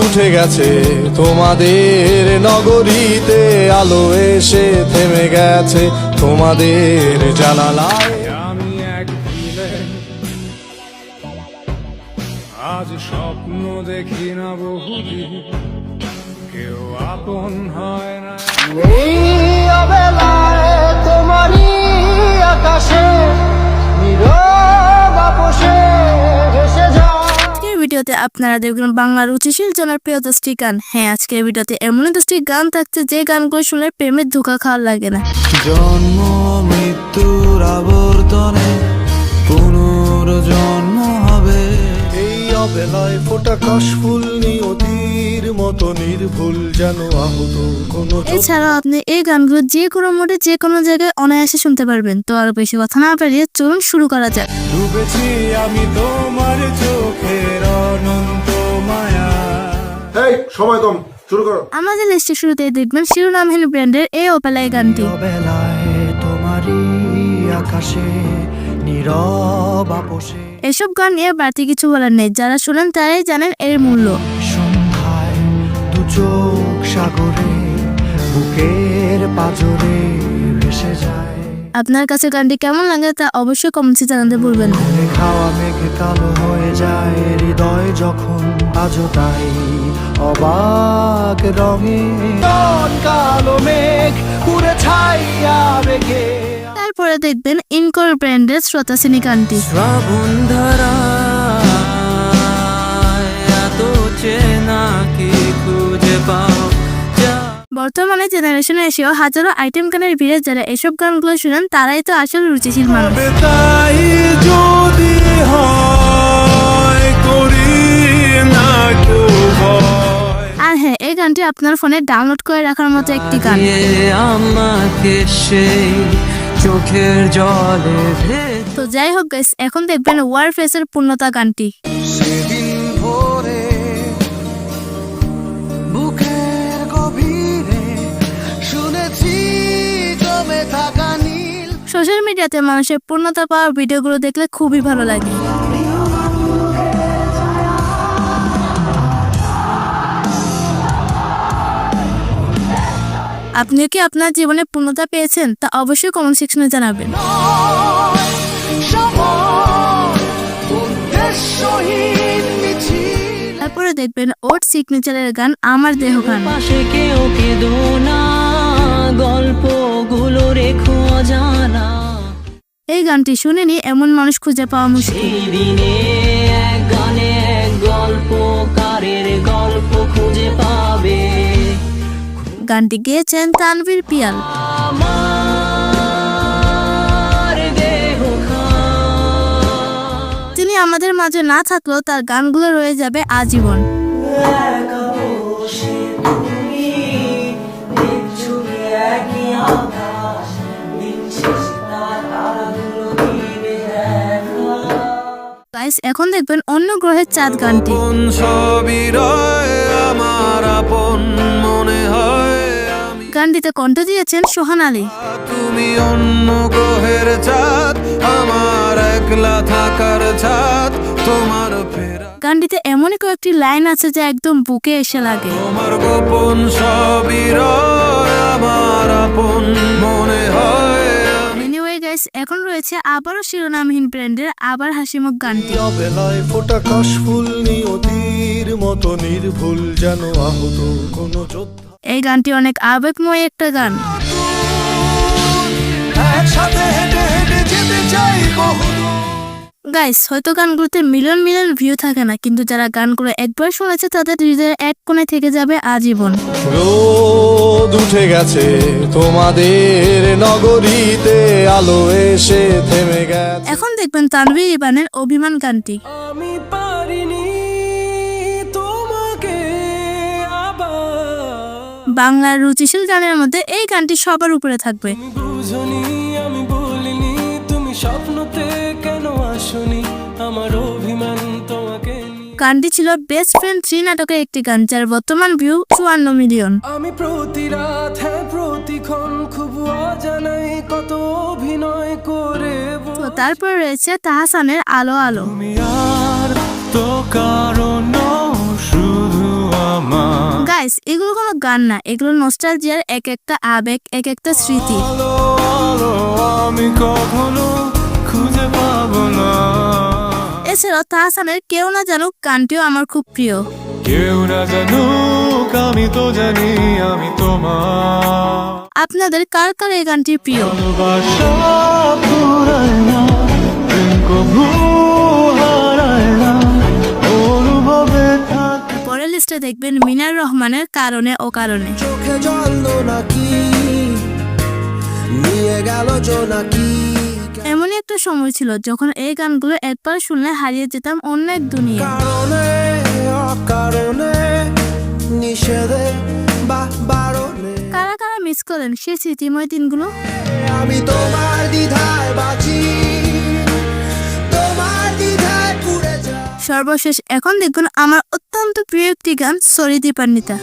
উঠে গেছে তোমাদের নগরীতে, আলো এসে থেমে গেছে তোমাদের জানালায়। আমি এক ভিলেন, আজ স্বপ্ন দেখি না বহুদিন, কেউ আপন হয় না। তোমারই আকাশে নীরব আপোষে ভেসে যায়। আজকের ভিডিওতে আপনারা দেখবেন বাংলার রুচিশীল জনের প্রিয় 10টি গান। হ্যাঁ, আজকের ভিডিওতে এমন 10টি গান থাকছে যে গানগুলো শুনলে প্রেমের ধোঁকা খাওয়ার লাগে না। জন্ম মৃত্যুর আবর্তনে পুনর্জন্ম হবে। এই অবেলায় ফোটা কাশফুল নিয়তির মতো নির্ভুল, যেন আহত কোনো এছাড়াও আপনি এই গানগুলো যে কোনো মোডে যে কোনো জায়গায় অনায়াসে শুনতে পারবেন। তো আর বেশি কথা না পারিয়ে চলুন শুরু করা যাক। ডুবেছি আমি তোমার চোখের অনন্ত মায়া। এই সময় কম, শুরু করো। আমাদের লিস্টের শুরুতেই দেখবেন শিরোনামহীন ব্র্যান্ডের এই ওপেলাই গানটি। বেলায় তোমারই আকাশে নীরব আপোষে। এসব গান নিয়ে বাড়তি কিছু বলার নেই, যারা শোনেন তারাই জানেন এর মূল্য। সন্ধ্যায় দু চোখ সাগরে বুকের পাজরে ভেসে যায়। আপনার কাছে গানটি কেমন লাগে তা অবশ্যই কমেন্টে জানাতে ভুলবেন না। খাওয়া মেঘে কালো হয়ে যায় হৃদয় যখন আজও তাই অবাক রঙে কালো মেঘ পুরে ছাইয়া বেগে। তারপরে দেখবেন ইনকোর ব্র্যান্ডের শ্রোতাসিনী গানটি। শ্রাবণ ধারা এত চেনা কি খুঁজে পাও। বর্তমানে জেনারেশনে এসেও হাজারো আইটেম গানের ভিড়ে যারা এসব গানগুলো শুনেন তারাই তো আসল রুচিশীল মানুষ। তাই যদি হয় করি না কেউ ভয়। আর হ্যাঁ, এই গানটি আপনার ফোনে ডাউনলোড করে রাখার মতো একটি গান। আমাকে সেই চোখের জলে ভেজে। তো যাই হোক গাইস, এখন দেখবেন ওয়ার ফেসের পূর্ণতা গানটি। সেদিন ভোরে বুকের গভীরে শুনেছি জমে থাকা নীল। সোশ্যাল মিডিয়াতে মানুষের পূর্ণতা পাওয়ার ভিডিওগুলো দেখলে খুবই ভালো লাগে। আপনিও কি আপনার জীবনে পূর্ণতা পেয়েছেন তা অবশ্যই কমেন্ট সেকশনে জানাবেন। তারপরে দেখবেন ওর সিগনেচারের গান আমার দেহ গান। পাশে কেউ কেঁদো না, গল্পগুলো রেখো অজানা। এই গানটি শুনেনি এমন মানুষ খুঁজে পাওয়া মুশকিল। এই দিনে এক গানে এক গল্পকারের গল্প খুঁজে পাবে। গানটি গেয়েছেন তানভীর পিয়াল। আমার দেহ খান। তিনি আমাদের মাঝে না থাকলেও তার গানগুলো রয়ে যাবে আজীবন। গাইস, এখন দেখবেন অন্য গ্রহের চাঁদ গানটি। আমার আপন মনে হয় গানটিতে কণ্ঠ দিয়েছেন সোহান আলী। তুমি অন্য গ্রহের চাঁদ, আমার একলা থাকার ছাদ, তোমার ফেরা গানটিতে এমনই কয়েকটি লাইন আছে যা একদম বুকে এসে লাগে। তোমার গোপন সবই রয় আমার আপন মনে হয়। এনিওয়ে গাইস, এখন রয়েছে আবারও শিরোনামহীন ব্র্যান্ডের আবার হাসিমুখ গানটি। অবেলায় ফোটা কাশফুল নিয়তির মতো নির্ভুল, যেন আহত কোনো যোদ্ধা। এই গানটি অনেক আবেগময় একটা গান। একসাথে হেঁটে হেঁটে যেতে চাই বহুদূর। গাইস, হয়তো গানগুলোতে মিলিয়ন মিলিয়ন ভিউ থাকে না, কিন্তু যারা গানগুলো একবার শুনেছে তাদের হৃদয়ের এক কোণে থেকে যাবে আজীবন। রোদ উঠে গেছে তোমাদের নগরীতে, আলো এসে থেমে গেছে। এখন দেখবেন তানভীর ইবানের অভিমান গানটি। আমি পারিনি তোমাকে আবার। বাংলার রুচিশীল গানের মধ্যে এই গানটি সবার উপরে থাকবে। বুঝনি আমি বলিনি, তুমি স্বপ্নতে কেন আসনি, আমার অভিমান তোমাকে নিয়ে। গানটি ছিল বেস্ট ফ্রেন্ড 3 নাটকের একটি গান, যার বর্তমান ভিউ 54 মিলিয়ন। আমি প্রতি রাত হ্যাঁ প্রতিক্ষণ খুব অজানাই কত অভিনয় করে। তো তারপর রয়েছে তাহসানের আলো আলো। তুমি আর তো কারণ শুধু কোনো গান না, এগুলো নস্টালজিয়ার এক একটা আবেগ, এক একটা স্মৃতি। আলো আলো আমি কখনো খুঁজে পাবো না। এছাড়াও তাহসানের কেউ না জানুক গানটিও আমার খুব প্রিয়। কেউ না জানুক আমি তো জানি আমি তোমার। আপনাদের কার কার এই গানটি প্রিয়? ভালোবাসা ফুরায় না, প্রেম কবু হারায় না, অনুভবে থাকে। পরের লিস্টে দেখবেন মিনার রহমানের কারণে ও কারণে। চোখে জল নাকি নিয়ে গেল জোনাকি এমনই একটা সময় ছিল যখন এই গানগুলো একবার শুনলে হারিয়ে যেতাম অন্য এক দুনিয়া। কারণে অকারণে নিষেধে বা বারণে কারা কারা মিস করেন সেই স্মৃতিময় দিনগুলো? আমি তোমার দ্বিধায় বাঁচি, তোমার দ্বিধায় পুড়ে যাই। সর্বশেষ এখন দেখুন আমার অত্যন্ত প্রিয় একটি গান, সরি দীপান্বিতা।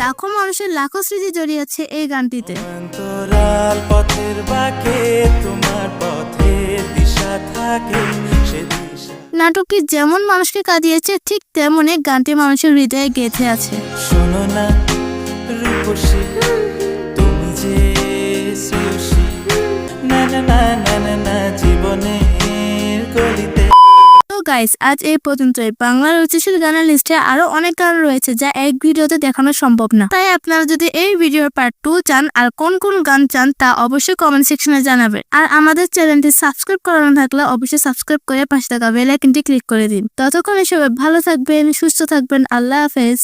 লাখো মানুষের লাখো স্মৃতি জড়িয়ে আছে এই গানটিতে। অন্তরাল পথের বাঁকে তোমার পথের দিশা থাকে, সে দিশা নাটকটি যেমন মানুষকে কাঁদিয়েছে ঠিক তেমনই গানটি মানুষের হৃদয়ে গেঁথে আছে। শোনো না রূপসী তুমি যে শ্রেয়সী, না না না না না না জীবনের গলিতে। তো গাইস, আজ এই পর্যন্তই। বাংলা রুচিশীল গানের লিস্টে আরো অনেক গান রয়েছে যা এক ভিডিওতে দেখানো সম্ভব না। তাই আপনারা যদি এই ভিডিওর পার্ট 2 চান আর কোন কোন গান চান তা অবশ্যই কমেন্ট সেকশনে জানাবেন। আর আমাদের চ্যানেলটি সাবস্ক্রাইব করানো থাকলে অবশ্যই সাবস্ক্রাইব করে পাশে থাকা বেল আইকনটি ক্লিক করে দিন। ততক্ষণ সবাই ভালো থাকবেন, সুস্থ থাকবেন। আল্লাহ হাফেজ।